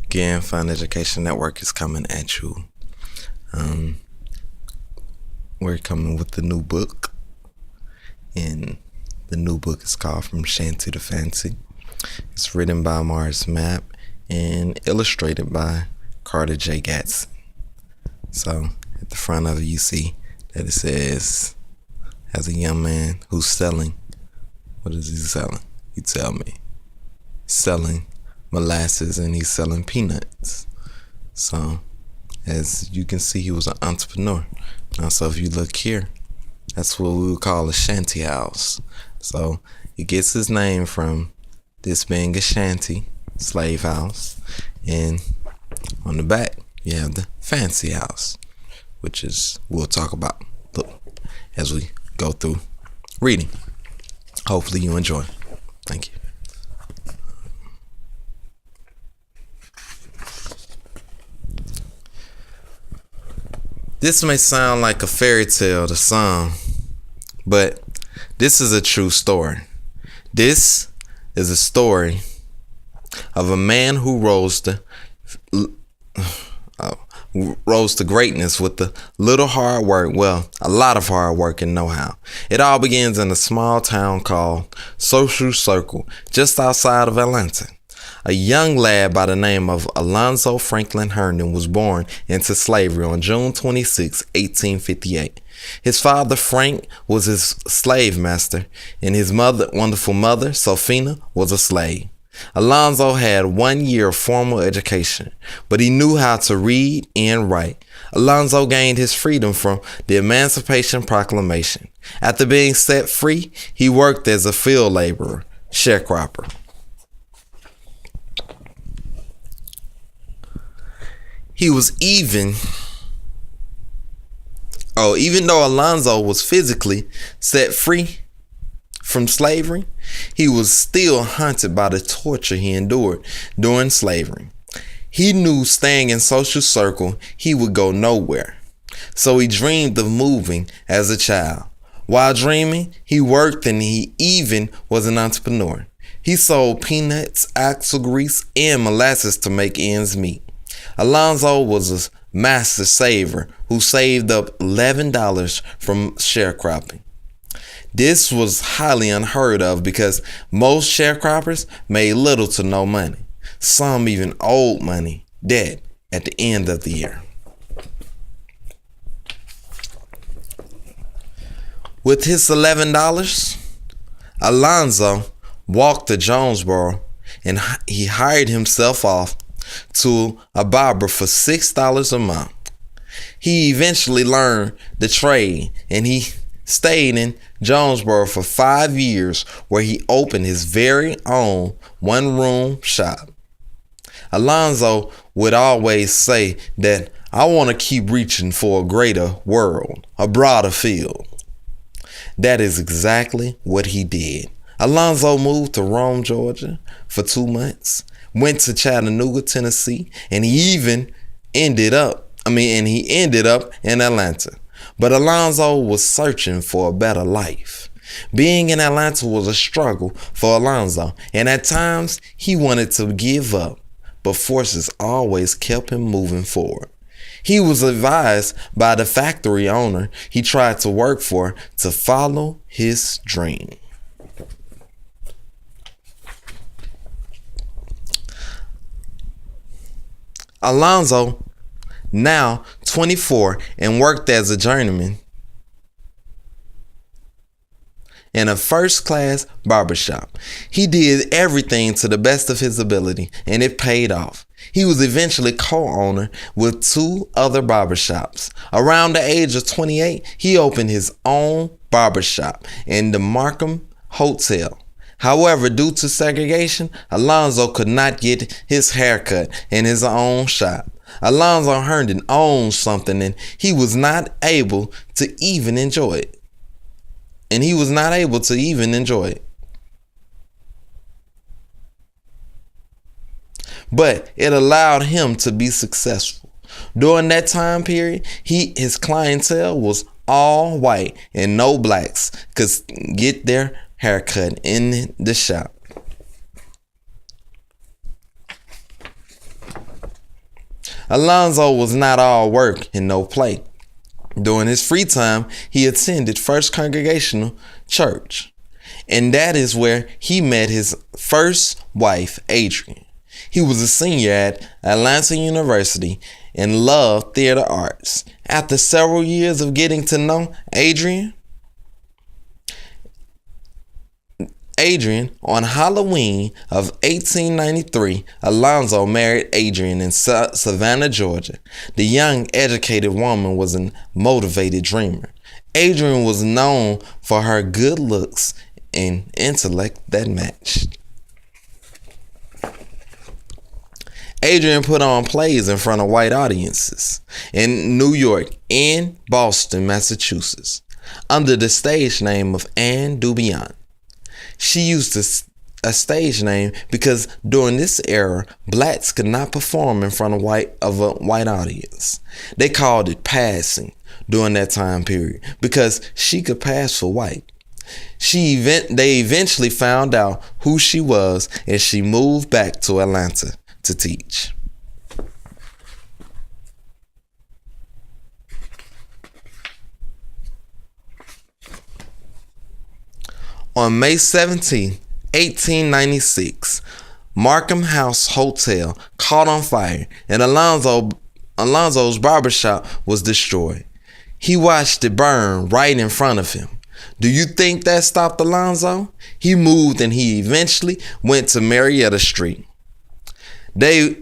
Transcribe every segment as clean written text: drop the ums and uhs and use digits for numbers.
Again, Fun Education Network is coming at you. We're coming with the new book, and the new book is called From Shanty to Fancy. It's written by Mars Mapp and illustrated by Carter J. Gatson. So at the front of it, you see that it says, as a young man who's selling, what is he selling? You tell me. Selling molasses and he's selling peanuts. So as you can see, he was an entrepreneur. Now, so if you look here, that's what we would call a shanty house. So it gets its name from this being a shanty, slave house, and on the back you have the fancy house, which is we'll talk about as we go through reading. Hopefully you enjoy. Thank you. This may sound like a fairy tale to some, but this is a true story. This is a story of a man who rose to greatness with a little hard work, a lot of hard work and know-how. It all begins in a small town called Social Circle, just outside of Atlanta. A young lad by the name of Alonzo Franklin Herndon was born into slavery on June 26, 1858. His father, Frank, was his slave master, and his wonderful mother, Sophina, was a slave. Alonzo had 1 year of formal education, but he knew how to read and write. Alonzo gained his freedom from the Emancipation Proclamation. After being set free, he worked as a field laborer, sharecropper. He was even though Alonzo was physically set free from slavery, he was still haunted by the torture he endured during slavery. He knew staying in Social Circle, he would go nowhere. So he dreamed of moving as a child. While dreaming, he worked and he even was an entrepreneur. He sold peanuts, axle grease, and molasses to make ends meet. Alonzo was a master saver who saved up $11 from sharecropping. This was highly unheard of because most sharecroppers made little to no money. Some even owed money, debt, at the end of the year. With his $11, Alonzo walked to Jonesboro and he hired himself off to a barber for $6 a month. He eventually learned the trade and he stayed in Jonesboro for 5 years, where he opened his very own one-room shop. Alonzo would always say that I want to keep reaching for a greater world, a broader field. That is exactly what he did. Alonzo moved to Rome, Georgia for 2 months, went to Chattanooga, Tennessee, and he ended up in Atlanta. But Alonzo was searching for a better life. Being in Atlanta was a struggle for Alonzo, and at times he wanted to give up, but forces always kept him moving forward. He was advised by the factory owner he tried to work for to follow his dream. Alonzo, now 24, and worked as a journeyman in a first-class barbershop. He did everything to the best of his ability, and it paid off. He was eventually co-owner with 2 other barbershops. Around the age of 28, he opened his own barbershop in the Markham Hotel. However, due to segregation, Alonzo could not get his hair cut in his own shop. Alonzo Herndon owned something and he was not able to even enjoy it. But it allowed him to be successful. During that time period, his clientele was all white and no blacks could get their haircut in the shop. Alonzo was not all work and no play. During his free time, he attended First Congregational Church, and that is where he met his first wife, Adrian. He was a senior at Atlanta University and loved theater arts. After several years of getting to know Adrian, on Halloween of 1893, Alonzo married Adrian in Savannah, Georgia. The young, educated woman was a motivated dreamer. Adrian was known for her good looks and intellect that matched. Adrian put on plays in front of white audiences in New York and Boston, Massachusetts, under the stage name of Anne Dubion. She used a stage name because during this era, blacks could not perform in front of a white audience. They called it passing during that time period because she could pass for white. They eventually found out who she was, and she moved back to Atlanta to teach. On May 17, 1896, Markham House Hotel caught on fire and Alonzo's barbershop was destroyed. He watched it burn right in front of him. Do you think that stopped Alonzo? He moved and he eventually went to Marietta Street. They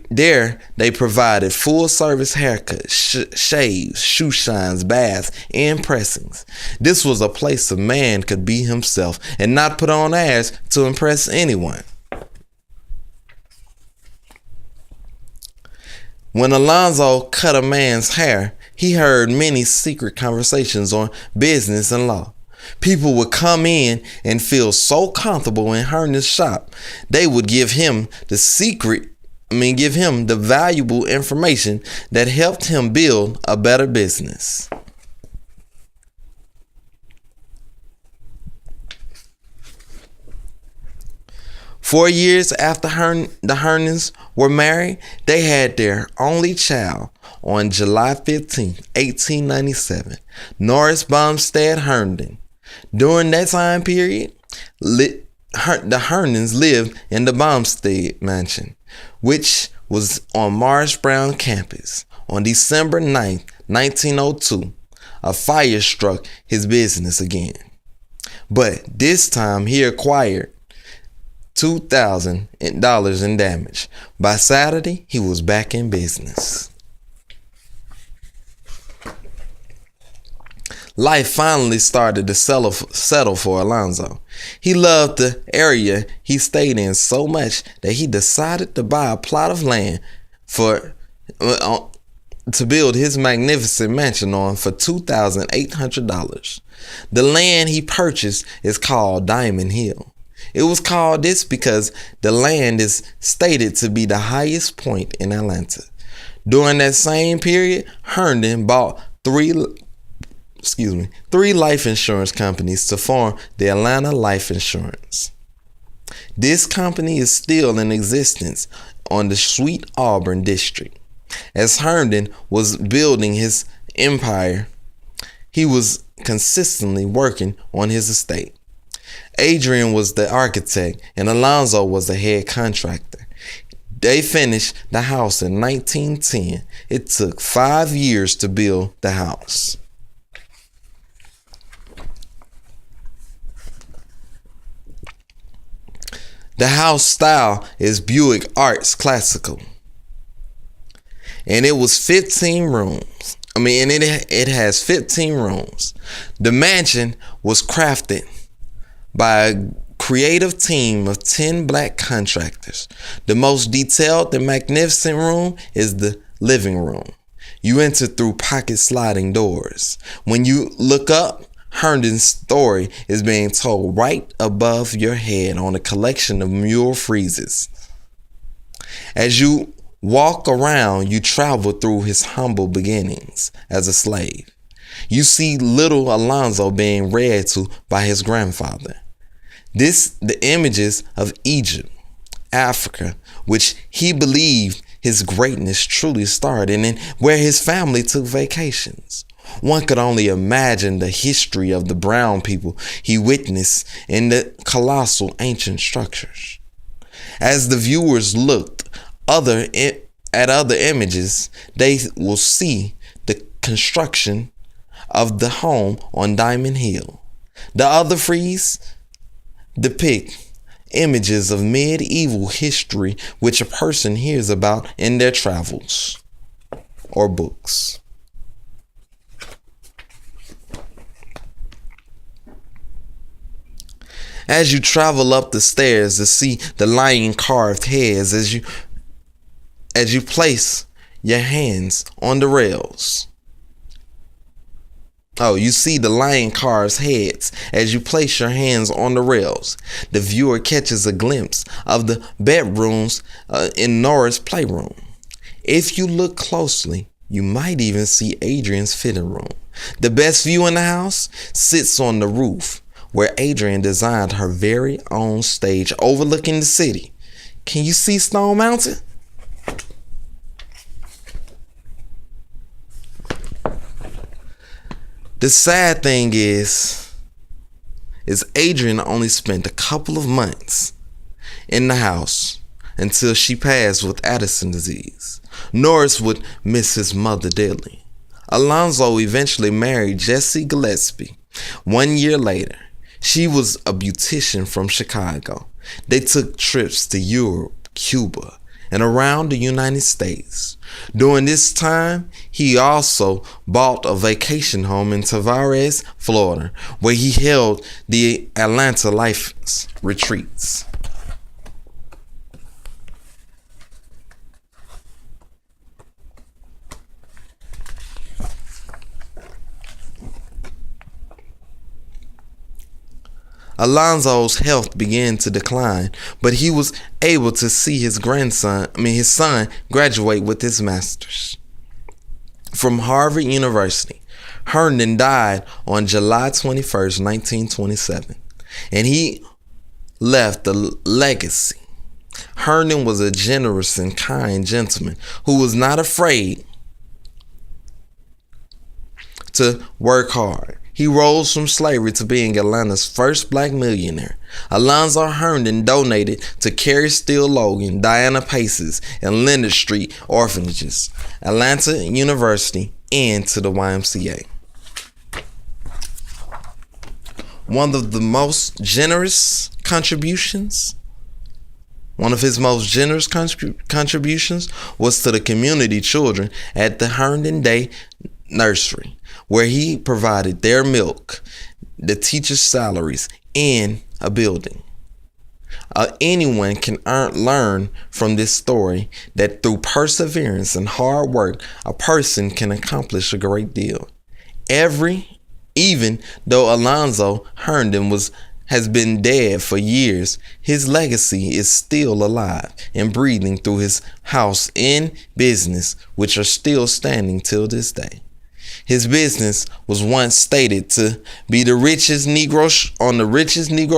provided full service haircuts, shaves, shoe shines, baths, and pressings. This was a place a man could be himself and not put on airs to impress anyone. When Alonzo cut a man's hair, he heard many secret conversations on business and law. People would come in and feel so comfortable in Herndon's shop, they would give him the valuable information that helped him build a better business. Four years after the Herndons were married, they had their only child on July 15, 1897, Norris Bumstead Herndon. During that time period, the Herndons lived in the Bumstead Mansion, which was on Morris Brown campus. On December 9, 1902, a fire struck his business again. But this time he acquired $2,000 in damage. By Saturday, he was back in business. Life finally started to settle for Alonzo. He loved the area he stayed in so much that he decided to buy a plot of land to build his magnificent mansion on for $2,800. The land he purchased is called Diamond Hill. It was called this because the land is stated to be the highest point in Atlanta. During that same period, Herndon bought three life insurance companies to form the Atlanta Life Insurance. This company is still in existence on the Sweet Auburn district. As Herndon was building his empire, he was consistently working on his estate. Adrian was the architect and Alonzo was the head contractor. They finished the house in 1910. It took 5 years to build the house. The house style is Buick Arts Classical. And it was 15 rooms. It has 15 rooms. The mansion was crafted by a creative team of 10 black contractors. The most detailed and magnificent room is the living room. You enter through pocket sliding doors. When you look up, Herndon's story is being told right above your head on a collection of mural friezes. As you walk around, you travel through his humble beginnings as a slave. You see little Alonzo being read to by his grandfather. The images of Egypt, Africa, which he believed his greatness truly started and where his family took vacations. One could only imagine the history of the brown people he witnessed in the colossal ancient structures. As the viewers looked at other images, they will see the construction of the home on Diamond Hill. The other frieze depict images of medieval history which a person hears about in their travels or books. As you travel up the stairs to see the lion carved heads as you place your hands on the rails. Oh, you see the lion carves heads as you place your hands on the rails. The viewer catches a glimpse of the bedrooms in Nora's playroom. If you look closely, you might even see Adrian's fitting room. The best view in the house sits on the roof, where Adrian designed her very own stage overlooking the city. Can you see Stone Mountain? The sad thing is Adrian only spent a couple of months in the house until she passed with Addison disease. Norris would miss his mother dearly. Alonzo eventually married Jessie Gillespie. 1 year later, she was a beautician from Chicago. They took trips to Europe, Cuba, and around the United States. During this time, he also bought a vacation home in Tavares, Florida, where he held the Atlanta Life retreats. Alonzo's health began to decline, but he was able to see his son graduate with his master's from Harvard University. Herndon died on July 21st, 1927, and he left a legacy. Herndon was a generous and kind gentleman who was not afraid to work hard. He rose from slavery to being Atlanta's first black millionaire. Alonzo Herndon donated to Carrie Steele Logan, Diana Paces, and Leonard Street orphanages, Atlanta University, and to the YMCA. One of his most generous contributions was to the community children at the Herndon Day Nursery, where he provided their milk, the teachers' salaries, and a building. Anyone can learn from this story that through perseverance and hard work, a person can accomplish a great deal. Even though Alonzo Herndon has been dead for years, his legacy is still alive and breathing through his house and business, which are still standing till this day. His business was once stated to be the richest Negro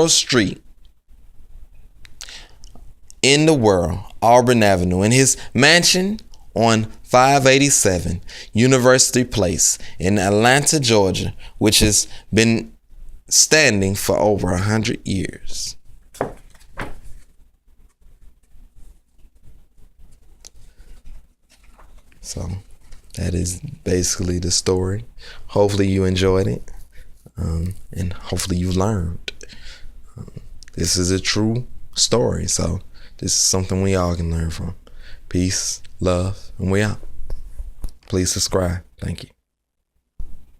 street in the world, Auburn Avenue, and his mansion on 587 University Place in Atlanta, Georgia, which has been standing for over 100 years. So that is basically the story. Hopefully you enjoyed it, and hopefully you learned. This is a true story, so this is something we all can learn from. Peace, love, and we out. Please subscribe. Thank you.